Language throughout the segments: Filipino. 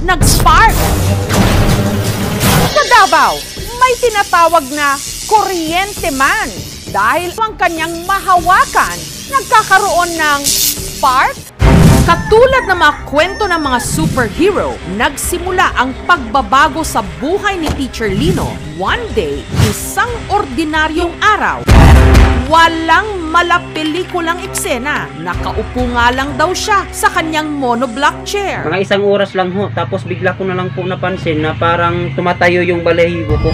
nag-spark. Sa Davao, may tinatawag na kuryente man dahil ang kanyang mahawakan nagkakaroon ng spark. Katulad ng mga kwento ng mga superhero, nagsimula ang pagbabago sa buhay ni Teacher Lino. One day, isang ordinaryong araw, walang malapelikulang eksena. Nakaupo nga lang daw siya sa kanyang monoblock chair. Mga isang oras lang ho, tapos bigla ko na lang po napansin na parang tumatayo yung balahibo ko.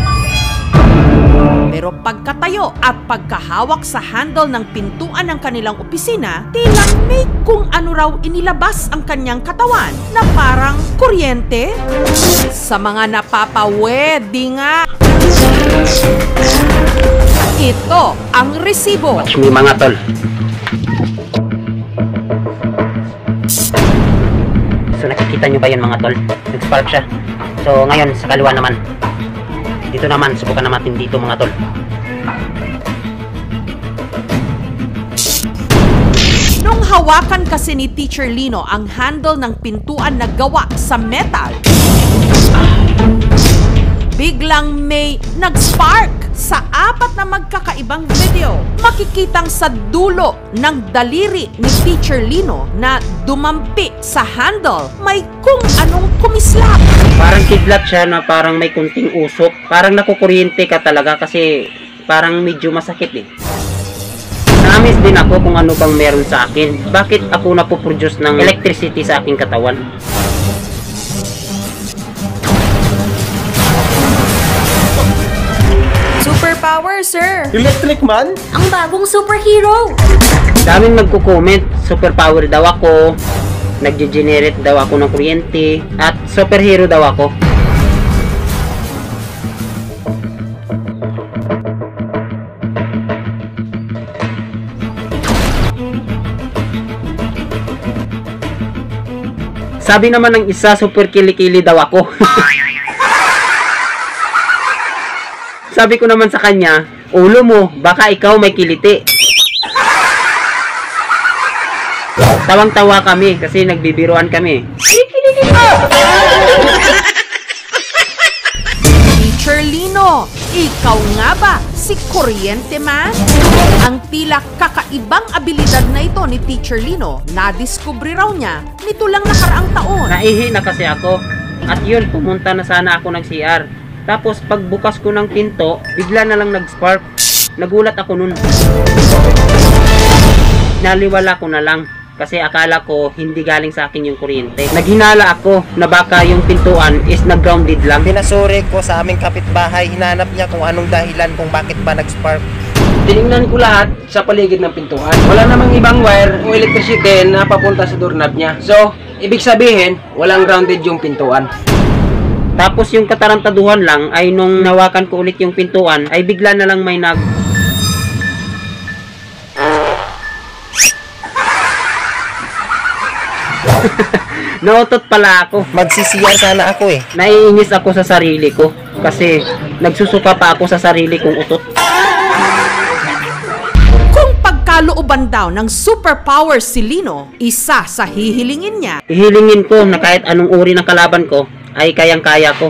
Pero pagkatayo at pagkahawak sa handle ng pintuan ng kanilang opisina, tila may kung ano raw inilabas ang kanyang katawan na parang kuryente. Sa mga napapawedi nga, ito ang resibo. Watch me mga tol. So nakikita nyo ba yun mga tol? Nag-spark siya. So ngayon sa kaliwa naman. Dito naman, subukan natin dito mga tol. Nung hawakan kasi ni Teacher Lino ang handle ng pintuan na gawa sa metal, biglang may nag-spark. Sa apat na magkakaibang video, makikitang sa dulo ng daliri ni Teacher Lino na dumampi sa handle, may kung anong kumislap. Parang kidlat siya na parang may kunting usok. Parang nakukuryente ka talaga kasi parang medyo masakit eh. Naamis din ako kung ano bang meron sa akin. Bakit ako napoproduce ng electricity sa aking katawan? Superpower, sir! Electric Man? Ang bagong superhero! Daming nagko-comment, superpower daw ako, nagge-generate daw ako ng kuryente, at superhero daw ako. Sabi naman ng isa, super kilikili daw ako. Sabi ko naman sa kanya, ulo mo, baka ikaw may kiliti. Tawang-tawa kami kasi nagbibiruan kami. Teacher Lino, ikaw nga ba si Kuryente Man? Ang tila kakaibang abilidad na ito ni Teacher Lino, nadiskubre raw niya nito lang nakaraang taon. Naihi na kasi ako at yun, pumunta na sana ako ng CR. Tapos pagbukas ko ng pinto, bigla na lang nag-spark. Nagulat ako nun. Naliwala ko na lang kasi akala ko hindi galing sa akin yung kuryente. Naghinala ako na baka yung pintuan is nag-grounded lang. Pinasuri ko sa aming kapitbahay, hinanap niya kung anong dahilan kung bakit ba nag-spark. Tinignan ko lahat sa paligid ng pintuan. Wala namang ibang wire o electricity na papunta sa doorknob niya. So, ibig sabihin, walang grounded yung pintuan. Tapos yung katarantaduhan lang ay nung nawakan ko ulit yung pintuan ay bigla na lang may nautot pala ako. Magsisiyar sana ako eh. Naiinis ako sa sarili ko kasi nagsusuka pa ako sa sarili kong utot. Kung pagkalooban daw ng superpower si Lino, isa sa hihilingin niya, Ihilingin ko na kahit anong uri ng kalaban ko ay kayang-kaya ko.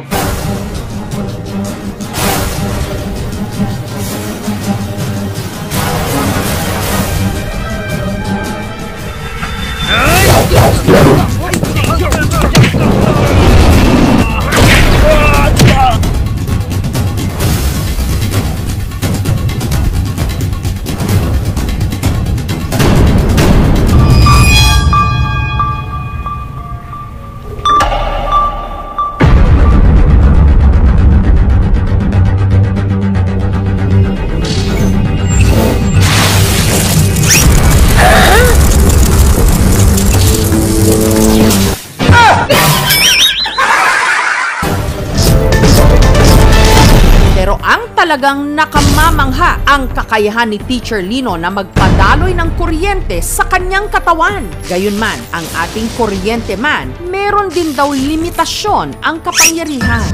talagang nakamamangha ang kakayahan ni Teacher Lino na magpadaloy ng kuryente sa kanyang katawan. Gayunman, ang ating kuryente man, meron din daw limitasyon ang kapangyarihan.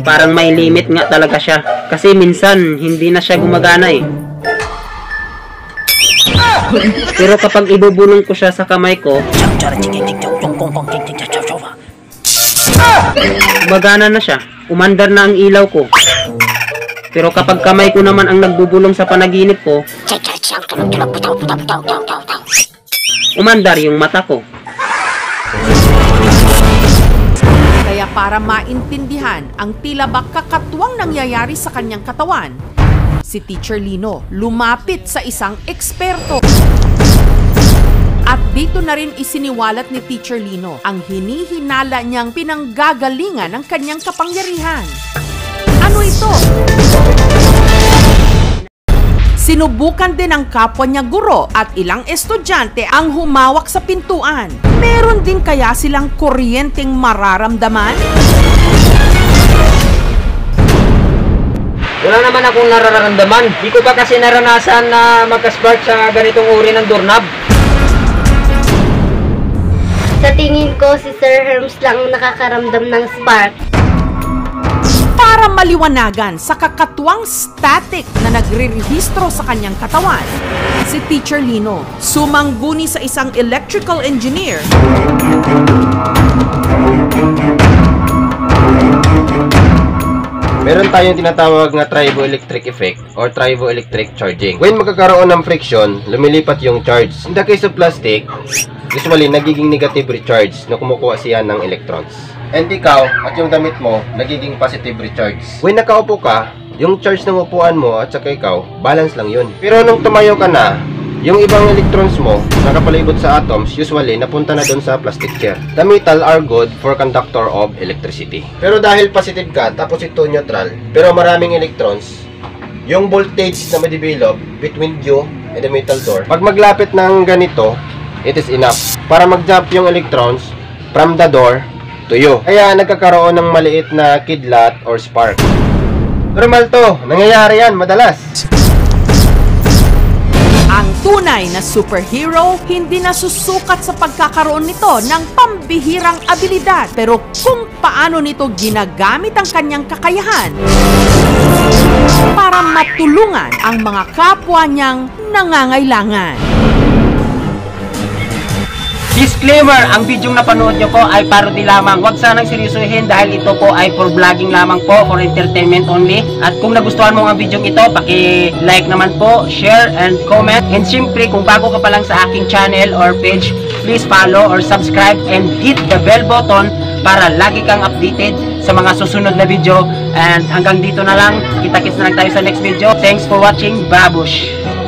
Parang may limit nga talaga siya. Kasi minsan, hindi na siya gumagana eh. Pero kapag ibubulong ko siya sa kamay ko, gumagana na siya. Umandar na ang ilaw ko. Pero kapag kamay ko naman ang nagbubulong sa panaginip ko, umandar yung mata ko. Kaya para maintindihan ang tila ba kakatwang nangyayari sa kanyang katawan, si Teacher Lino lumapit sa isang eksperto. At dito na rin isiniwalat ni Teacher Lino ang hinihinala niyang pinanggagalingan ng kanyang kapangyarihan. Ano ito? Sinubukan din ng kapwa niya guro at ilang estudyante ang humawak sa pintuan. Meron din kaya silang kuryenteng mararamdaman? Wala naman akong nararamdaman. Di ko pa kasi naranasan na magka-spark sa ganitong uri ng doorknob. Sa tingin ko, si Sir Herms lang ang nakakaramdam ng spark. Para maliwanagan sa kakatwang static na nagre-rehistro sa kanyang katawan, si Teacher Lino sumangguni sa isang electrical engineer Meron tayong tinatawag na triboelectric effect or triboelectric charging. When magkakaroon ng friction, lumilipat yung charge. In the case of plastic, usually nagiging negative recharge na kumukuha siya ng electrons. And ikaw at yung damit mo, nagiging positive recharge. When nakaupo ka, yung charge ng upuan mo at saka ikaw, balance lang yun. Pero nung tumayo ka na, yung ibang electrons mo, nakapalibot sa atoms, usually napunta na dun sa plastic chair. The metal are good for conductor of electricity. Pero dahil positive ka, tapos ito neutral, pero maraming electrons, yung voltage na ma-develop between you and the metal door, pag maglapit ng ganito, it is enough para mag-jump yung electrons from the door to you. Kaya nagkakaroon ng maliit na kidlat or spark. Normal to, nangyayari yan madalas. Ang tunay na superhero hindi nasusukat sa pagkakaroon nito ng pambihirang abilidad, pero kung paano nito ginagamit ang kanyang kakayahan para matulungan ang mga kapwa niyang nangangailangan. Disclaimer, ang bidyong napanood nyo po ay parody lamang. Huwag sanang seryosohin dahil ito po ay for vlogging lamang po, for entertainment only. At kung nagustuhan mo ang bidyong ito, paki-like naman po, share and comment. And syempre, kung bago ka pa lang sa aking channel or page, please follow or subscribe and hit the bell button para lagi kang updated sa mga susunod na video. And hanggang dito na lang, kita-kits na lang tayo sa next video. Thanks for watching, Babush!